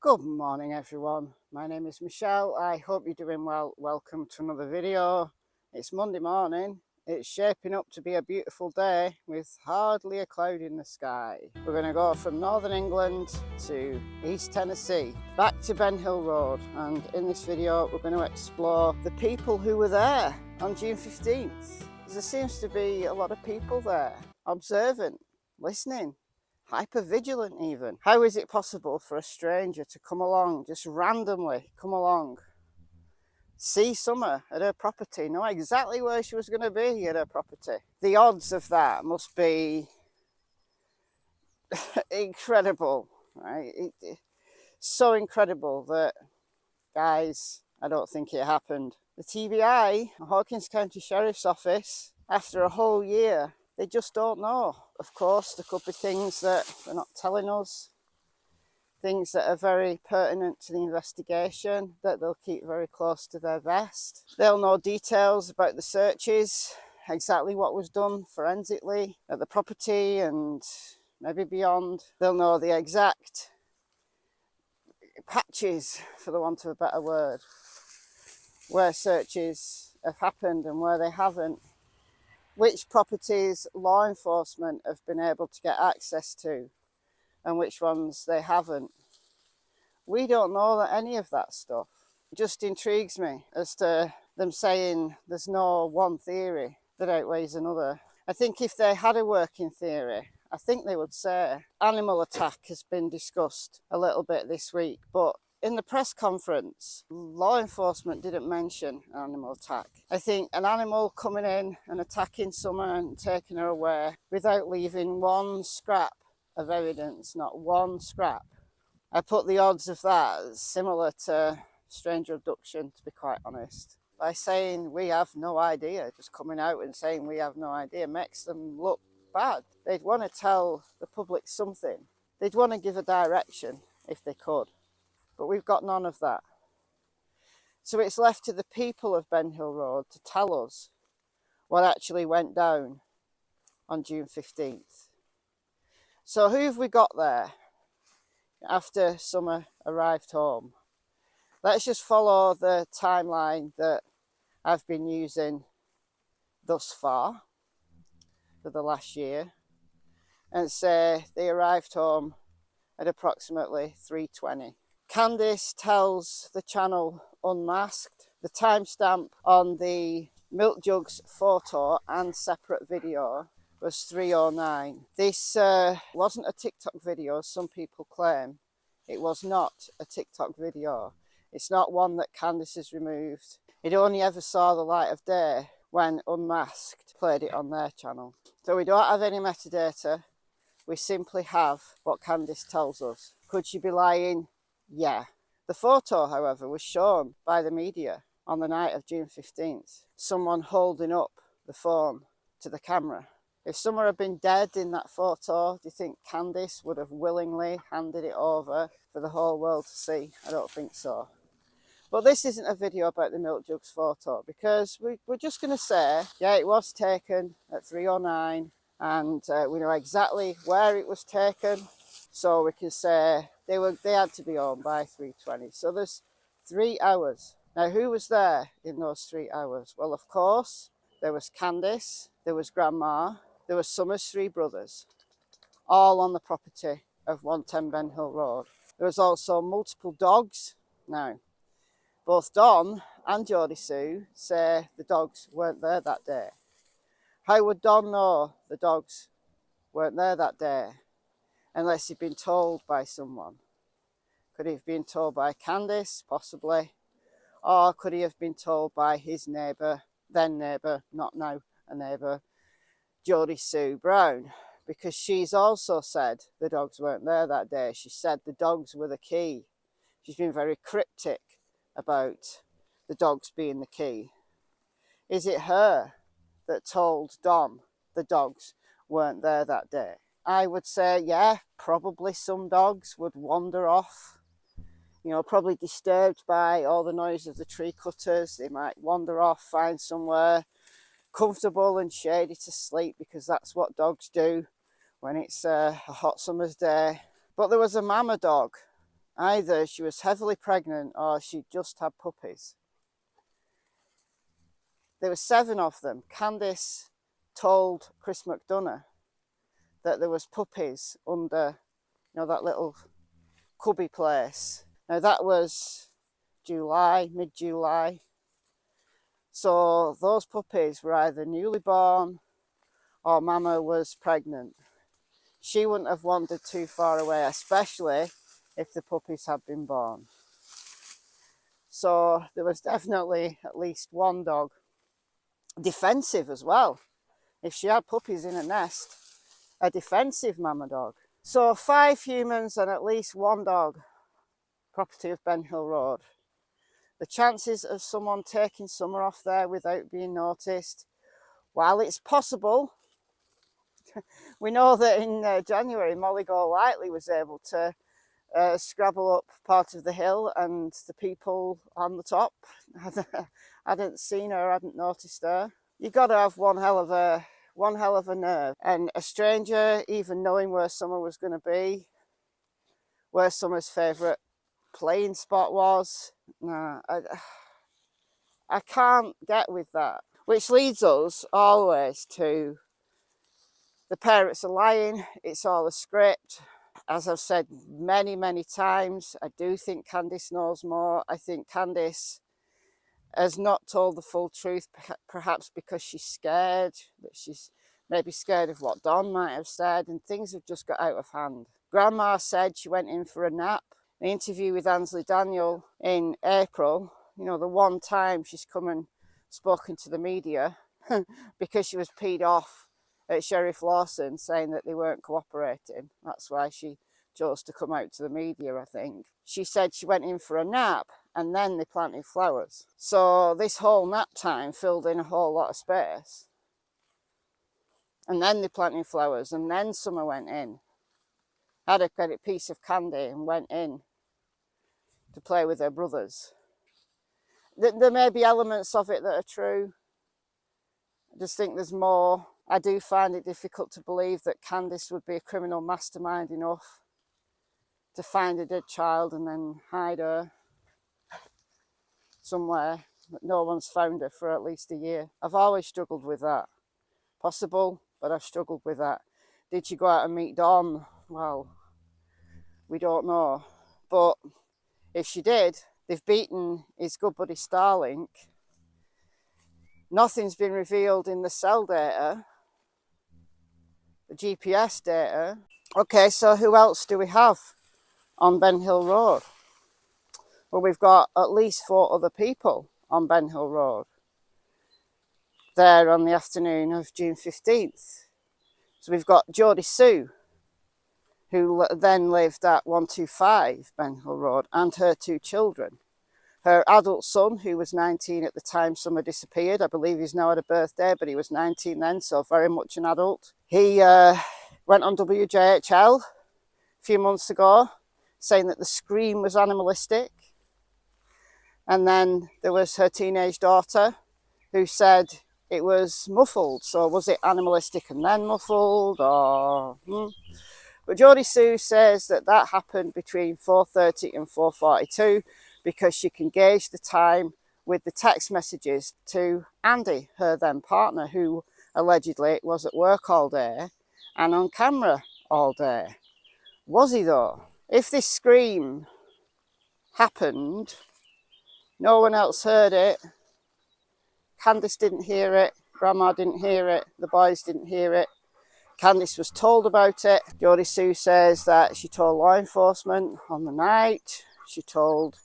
Good morning everyone, my name is Michelle. I hope you're doing well. Welcome to another video. It's Monday morning. It's shaping up to be a beautiful day with hardly a cloud in the sky. We're going to go from Northern England to East Tennessee, back to Ben Hill Road, and in this video we're going to explore the people who were there on June 15th. There seems to be a lot of people there, observant, listening, hyper vigilant even. How is it possible for a stranger to come along, just randomly come along, see Summer at her property, know exactly where she was going to be at her property? The odds of that must be incredible, right? So incredible that, guys, I don't think it happened. The TBI, Hawkins County Sheriff's Office, after a whole year, they just don't know. Of course, there could be things that they're not telling us, things that are very pertinent to the investigation that they'll keep very close to their vest. They'll know details about the searches, exactly what was done forensically at the property and maybe beyond. They'll know the exact patches, for the want of a better word, where searches have happened and where they haven't, which properties law enforcement have been able to get access to and which ones they haven't. We don't know that any of that stuff. It just intrigues me as to them saying there's no one theory that outweighs another. I think if they had a working theory, I think they would say animal attack has been discussed a little bit this week, but in the press conference, law enforcement didn't mention animal attack. I think an animal coming in and attacking Summer and taking her away without leaving one scrap of evidence, not one scrap. I put the odds of that similar to stranger abduction, to be quite honest. By saying we have no idea, just coming out and saying we have no idea makes them look bad. They'd want to tell the public something. They'd want to give a direction if they could. But we've got none of that. So it's left to the people of Ben Hill Road to tell us what actually went down on June 15th. So who have we got there after Summer arrived home? Let's just follow the timeline that I've been using thus far for the last year and say they arrived home at approximately 3:20. Candice tells the channel Unmasked the timestamp on the milk jugs photo and separate video was 3:09. This wasn't a TikTok video, as some people claim. It was not a TikTok video. It's not one that Candice has removed. It only ever saw the light of day when Unmasked played it on their channel. So we don't have any metadata. We simply have what Candice tells us. Could she be lying? Yeah. The photo, however, was shown by the media on the night of June 15th. Someone holding up the phone to the camera. If Summer had been dead in that photo, do you think Candice would have willingly handed it over for the whole world to see? I don't think so. But this isn't a video about the milk jugs photo, because we're just going to say, yeah, it was taken at 3:09 and we know exactly where it was taken. So we can say they had to be home by 3:20. So there's 3 hours. Now, who was there in those 3 hours? Well, of course, there was Candice, there was Grandma, there was Summer's 3 brothers, all on the property of 110 Ben Hill Road. There was also multiple dogs. Now, both Don and Jodie Sue say the dogs weren't there that day. How would Don know the dogs weren't there that day unless he'd been told by someone? Could he have been told by Candice, possibly? Or could he have been told by his neighbour, then neighbour, not now a neighbour, Jodie Sue Brown? Because she's also said the dogs weren't there that day. She said the dogs were the key. She's been very cryptic about the dogs being the key. Is it her that told Don the dogs weren't there that day? I would say, yeah, probably some dogs would wander off, you know, probably disturbed by all the noise of the tree cutters. They might wander off, find somewhere comfortable and shady to sleep, because that's what dogs do when it's a hot summer's day. But there was a mama dog Either she was heavily pregnant or she just had puppies. There were 7 of them. Candice told Chris McDonough that there was puppies under, that little cubby place. Now that was July, mid-July. So those puppies were either newly born or Mama was pregnant. She wouldn't have wandered too far away, especially if the puppies had been born. So there was definitely at least one dog. Defensive as well. If she had puppies in a nest, a defensive mama dog. So 5 humans and at least 1 dog, property of Ben Hill Road. The chances of someone taking summer off there without being noticed, while it's possible, we know that in January, Molly Golightly was able to scrabble up part of the hill and the people on the top. I hadn't seen her, I hadn't noticed her. You've got to have one hell of a nerve. And a stranger even knowing where Summer was going to be, where Summer's favourite playing spot was. Nah, I can't get with that. Which leads us always to the parents are lying, it's all a script. As I've said many, many times, I do think Candice knows more. I think Candice has not told the full truth, perhaps because she's scared, that she's maybe scared of what Don might have said, and things have just got out of hand. Grandma said she went in for a nap. The interview with Ansley Daniel in April, the one time she's come and spoken to the media because she was peed off at Sheriff Lawson saying that they weren't cooperating. That's why she chose to come out to the media, I think. She said she went in for a nap and then they planted flowers. So this whole nap time filled in a whole lot of space. And then they planted flowers and then Summer went in, had a piece of candy and went in to play with her brothers. There may be elements of it that are true. I just think there's more. I do find it difficult to believe that Candice would be a criminal mastermind enough to find a dead child and then hide her somewhere that no one's found her for at least a year. I've always struggled with that. Possible, but I've struggled with that. Did she go out and meet Don? Well, we don't know. But if she did, they've beaten his good buddy Starlink. Nothing's been revealed in the cell data, the GPS data. Okay, so who else do we have on Ben Hill Road? Well, we've got at least 4 other people on Ben Hill Road there on the afternoon of June 15th. So we've got Jodie Sue, who then lived at 125 Ben Hill Road, and her 2 children. Her adult son, who was 19 at the time Summer disappeared, I believe he's now had a birthday, but he was 19 then, so very much an adult. He went on WJHL a few months ago, saying that the scream was animalistic. And then there was her teenage daughter, who said it was muffled. So was it animalistic and then muffled, or... But Jodie Sue says that happened between 4:30 and 4:42 because she can gauge the time with the text messages to Andy, her then partner, who allegedly was at work all day and on camera all day. Was he though? If this scream happened, no one else heard it, Candice didn't hear it, Grandma didn't hear it, the boys didn't hear it, Candice was told about it. Jodie Sue says that she told law enforcement on the night. She told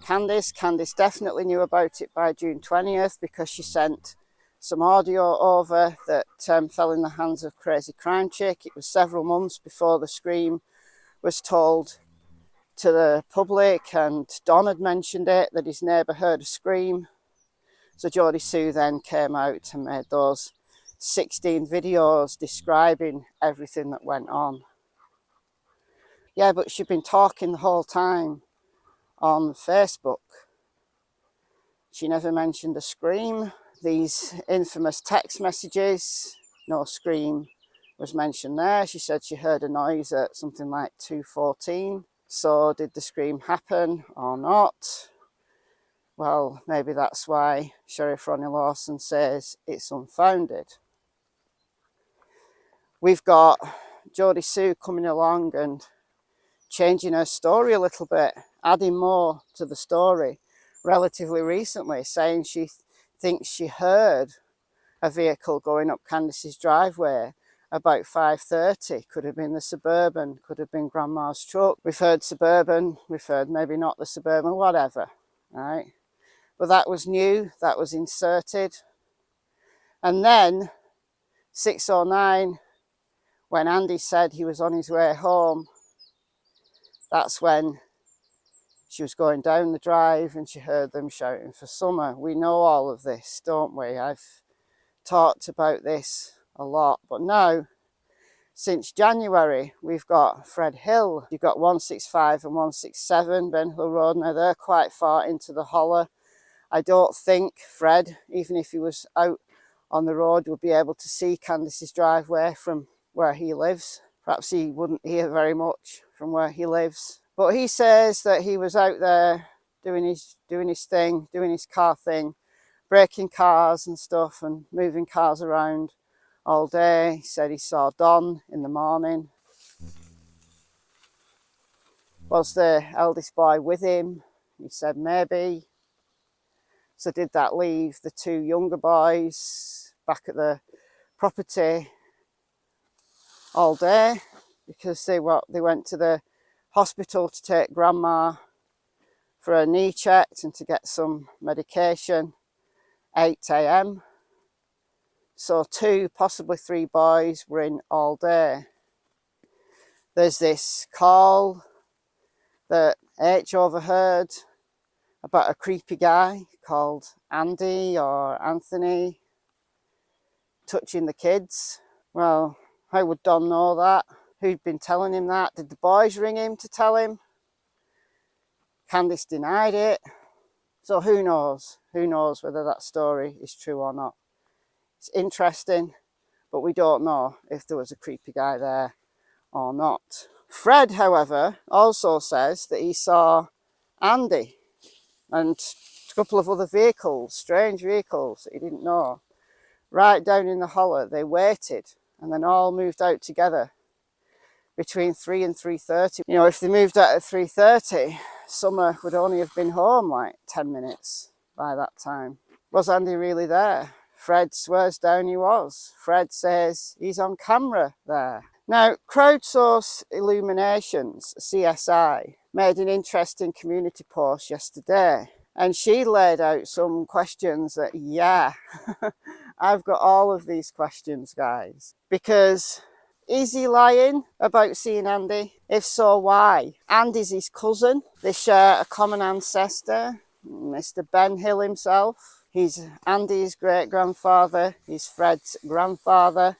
Candice. Candice definitely knew about it by June 20th because she sent some audio over that fell in the hands of Crazy Crime Chick. It was several months before the scream was told to the public, and Don had mentioned it, that his neighbour heard a scream. So Jodie Sue then came out and made those 16 videos describing everything that went on. Yeah, but she'd been talking the whole time on Facebook. She never mentioned a scream. These infamous text messages, no scream was mentioned there. She said she heard a noise at something like 2:14. So did the scream happen or not? Well, maybe that's why Sheriff Ronnie Lawson says it's unfounded. We've got Jodie Sue coming along and changing her story a little bit, adding more to the story relatively recently, saying she thinks she heard a vehicle going up Candice's driveway about 5:30. Could have been the Suburban, could have been Grandma's truck. We've heard Suburban, we've heard maybe not the Suburban, whatever, right? But that was new, that was inserted. And then 6:09, when Andy said he was on his way home, that's when she was going down the drive and she heard them shouting for Summer. We know all of this, don't we? I've talked about this a lot, but now, since January, we've got Fred Hill. You've got 165 and 167 Ben Hill Road. Now, they're quite far into the holler. I don't think Fred, even if he was out on the road, would be able to see Candice's driveway from where he lives. Perhaps he wouldn't hear very much from where he lives. But he says that he was out there doing his thing, doing his car thing, breaking cars and stuff and moving cars around all day. He said he saw Don in the morning. Was the eldest boy with him? He said maybe. So did that leave the two younger boys back at the property all day? Because they went to the hospital to take Grandma for her knee checked and to get some medication, 8 a.m. So 2, possibly 3 boys were in all day. There's this call that H overheard about a creepy guy called Andy or Anthony touching the kids. Well, how would Don know that? Who'd been telling him that? Did the boys ring him to tell him? Candice denied it. So who knows? Who knows whether that story is true or not? It's interesting, but we don't know if there was a creepy guy there or not. Fred, however, also says that he saw Andy and a couple of other vehicles, strange vehicles that he didn't know, right down in the holler. They waited and then all moved out together between 3 and 3:30. You know, if they moved out at 3:30, Summer would only have been home like 10 minutes by that time. Was Andy really there? Fred swears down he was. Fred says he's on camera there. Now, Crowdsource Illuminations, CSI, made an interesting community post yesterday, and she laid out some questions that, yeah, I've got all of these questions, guys. Because is he lying about seeing Andy? If so, why? Andy's his cousin. They share a common ancestor, Mr. Ben Hill himself. He's Andy's great-grandfather. He's Fred's grandfather,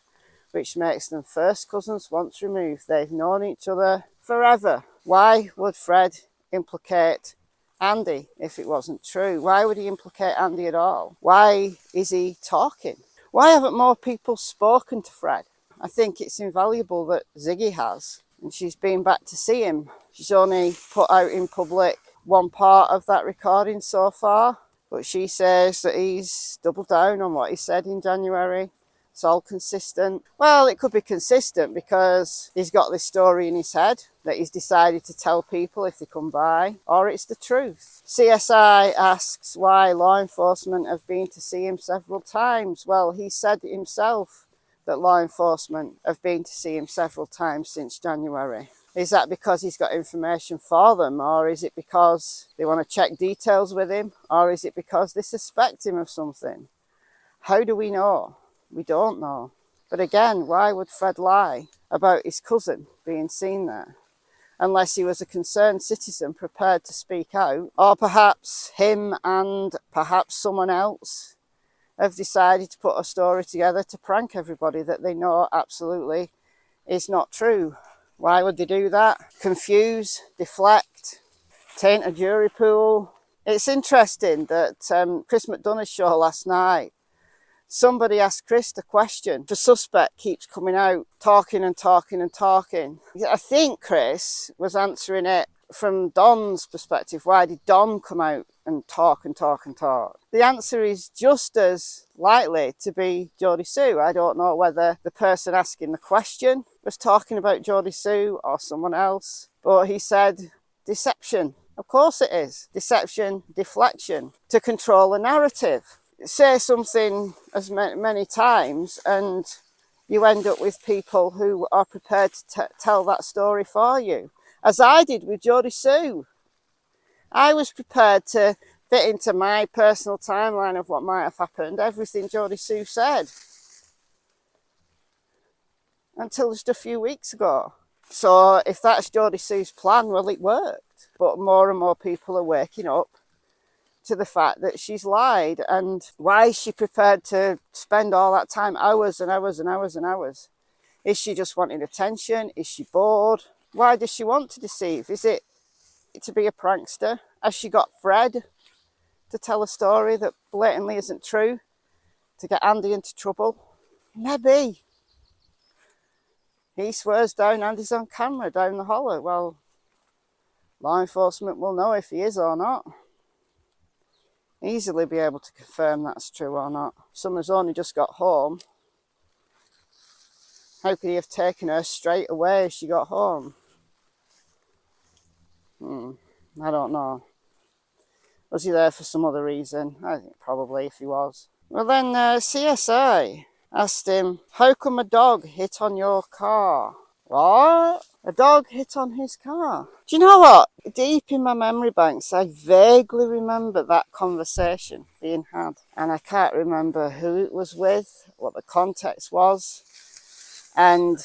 which makes them first cousins once removed. They've known each other forever. Why would Fred implicate Andy if it wasn't true? Why would he implicate Andy at all? Why is he talking? Why haven't more people spoken to Fred? I think it's invaluable that Ziggy has, and she's been back to see him. She's only put out in public one part of that recording so far, but she says that he's doubled down on what he said in January. It's all consistent. Well, it could be consistent because he's got this story in his head that he's decided to tell people if they come by, or it's the truth. CSI asks why law enforcement have been to see him several times. Well, he said himself that law enforcement have been to see him several times since January. Is that because he's got information for them, or is it because they want to check details with him, or is it because they suspect him of something? How do we know? We don't know. But again, why would Fred lie about his cousin being seen there? Unless he was a concerned citizen prepared to speak out, or perhaps him and perhaps someone else have decided to put a story together to prank everybody that they know absolutely is not true. Why would they do that? Confuse, deflect, taint a jury pool. It's interesting that Chris McDonough's show last night, somebody asked Chris the question. The suspect keeps coming out, talking and talking and talking. I think Chris was answering it from Don's perspective, why did Don come out and talk and talk and talk? The answer is just as likely to be Geordie Sue. I don't know whether the person asking the question was talking about Geordie Sue or someone else, but he said deception. Of course it is. Deception, deflection, to control a narrative. Say something as many times and you end up with people who are prepared to tell that story for you. As I did with Geordie Sue. I was prepared to fit into my personal timeline of what might have happened, everything Geordie Sue said. Until just a few weeks ago. So if that's Geordie Sue's plan, well, it worked. But more and more people are waking up to the fact that she's lied. And why is she prepared to spend all that time, hours and hours and hours and hours? Is she just wanting attention? Is she bored? Why does she want to deceive? Is it to be a prankster? Has she got Fred to tell a story that blatantly isn't true? To get Andy into trouble? Maybe. He swears down Andy's on camera down the hollow. Well, law enforcement will know if he is or not. Easily be able to confirm that's true or not. Summer's only just got home. How could he have taken her straight away as she got home? I don't know. Was he there for some other reason? I think probably, if he was. Well then, CSI asked him, how come a dog hit on your car? What? A dog hit on his car? Do you know what? Deep in my memory banks, I vaguely remember that conversation being had. And I can't remember who it was with, what the context was. And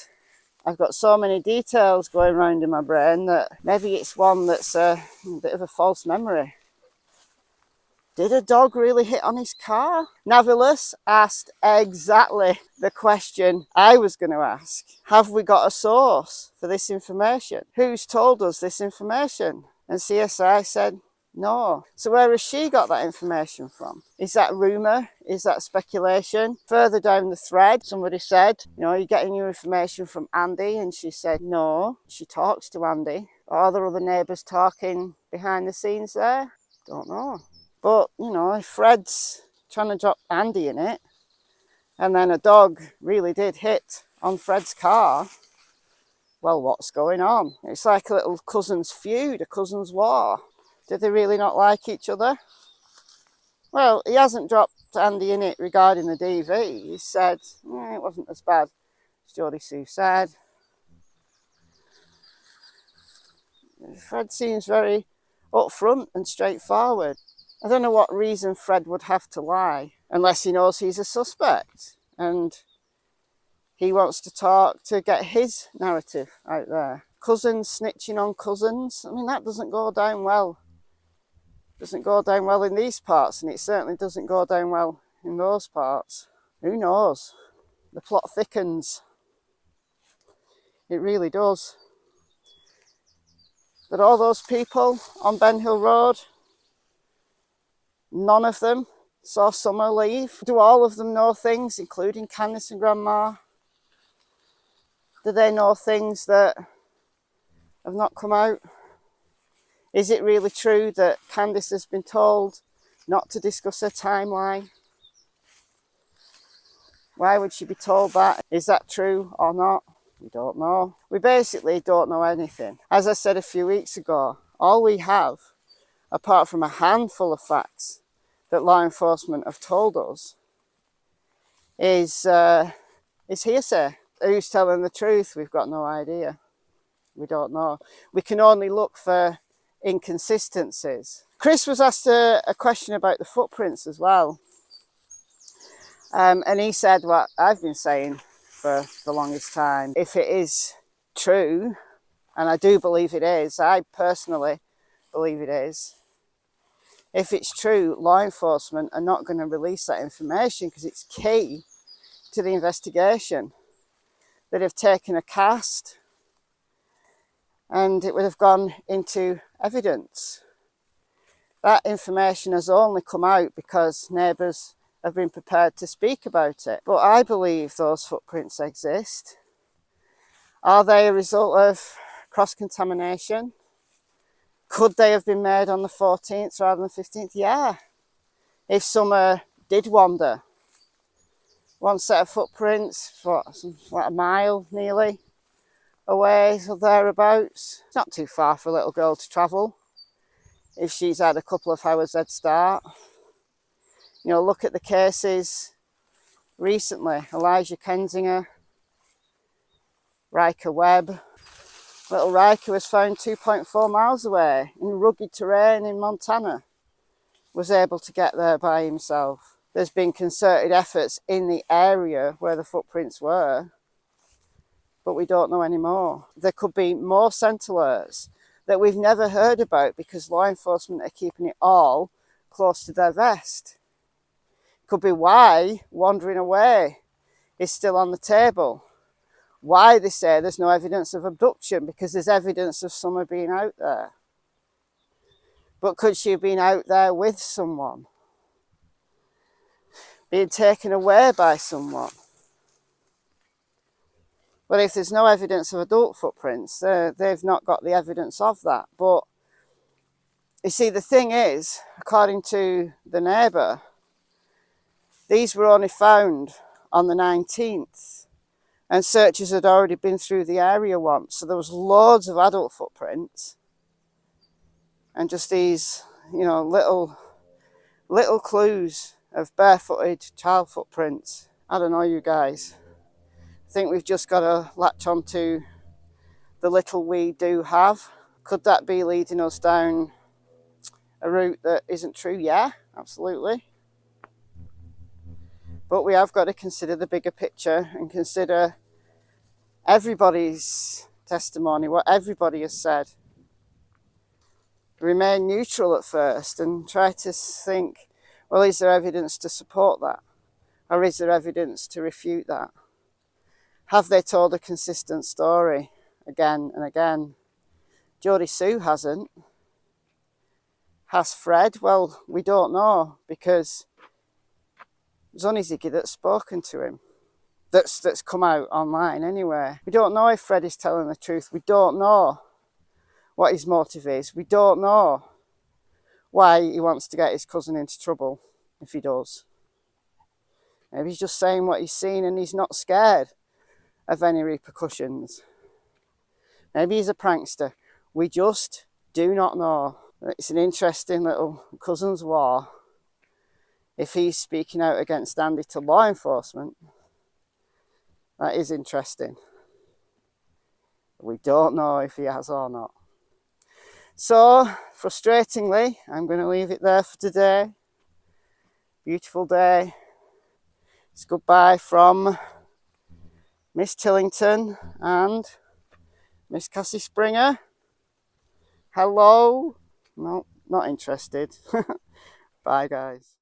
I've got so many details going around in my brain that maybe it's one that's a bit of a false memory. Did a dog really hit on his car? Navilas asked exactly the question I was going to ask. Have we got a source for this information? Who's told us this information? And CSI said no. So where has she got that information from? Is that rumour? Is that speculation? Further down the thread, somebody said, you're getting your information from Andy. And she said, no, she talks to Andy. Are there other neighbours talking behind the scenes there? Don't know. But, if Fred's trying to drop Andy in it, and then a dog really did hit on Fred's car, well, what's going on? It's like a little cousins feud, a cousins war. Did they really not like each other? Well, he hasn't dropped Andy in it regarding the DV. He said, it wasn't as bad as Geordie Sue said. Fred seems very upfront and straightforward. I don't know what reason Fred would have to lie, unless he knows he's a suspect and he wants to talk to get his narrative out there. Cousins snitching on cousins, that doesn't go down well. Doesn't go down well in these parts, and it certainly doesn't go down well in those parts. Who knows? The plot thickens. It really does. But all those people on Ben Hill Road, none of them saw Summer leave. Do all of them know things, including Candice and Grandma? Do they know things that have not come out? Is it really true that Candice has been told not to discuss her timeline? Why would she be told that? Is that true or not? We don't know. We basically don't know anything. As I said a few weeks ago, all we have, apart from a handful of facts that law enforcement have told us, is hearsay. Who's telling the truth? We've got no idea. We don't know. We can only look for inconsistencies. Chris was asked a question about the footprints as well. And he said what I've been saying for the longest time. If it is true, and I do believe it is, I personally believe it is, if it's true, law enforcement are not going to release that information because it's key to the investigation. They'd have taken a cast and it would have gone into evidence. That information has only come out because neighbours have been prepared to speak about it. But I believe those footprints exist. Are they a result of cross-contamination? Could they have been made on the 14th rather than the 15th? Yeah. If Summer did wander. One set of footprints, what, like a mile nearly away or thereabouts. It's not too far for a little girl to travel if she's had a couple of hours head start. You know, look at the cases recently. Elijah Kensinger, Riker Webb. Little Riker was found 2.4 miles away in rugged terrain in Montana. Was able to get there by himself. There's been concerted efforts in the area where the footprints were, but we don't know anymore. There could be more scent alerts that we've never heard about because law enforcement are keeping it all close to their vest. Could be why wandering away is still on the table. Why they say there's no evidence of abduction, because there's evidence of Summer being out there. But could she have been out there with someone? Being taken away by someone? Well, if there's no evidence of adult footprints, they've not got the evidence of that. But you see, the thing is, according to the neighbour, these were only found on the 19th. And searchers had already been through the area once. So there was loads of adult footprints. And just these, you know, little clues of barefooted child footprints. I don't know, you guys. I think we've just got to latch on to the little we do have. Could that be leading us down a route that isn't true? Yeah, absolutely. But we have got to consider the bigger picture and consider everybody's testimony, what everybody has said. Remain neutral at first and try to think, well, is there evidence to support that? Or is there evidence to refute that? Have they told a consistent story again and again? Jodie Sue hasn't. Has Fred? Well, we don't know, because there's only Ziggy that's spoken to him. That's come out online anyway. We don't know if Fred is telling the truth. We don't know what his motive is. We don't know why he wants to get his cousin into trouble, if he does. Maybe he's just saying what he's seen and he's not scared of any repercussions. Maybe he's a prankster. We just do not know. It's an interesting little cousins war. If he's speaking out against Andy to law enforcement, that is interesting. We don't know if he has or not. So, frustratingly, I'm going to leave it there for today. Beautiful day. It's goodbye from Miss Tillington and Miss Cassie Springer. Hello. No, not interested. Bye, guys.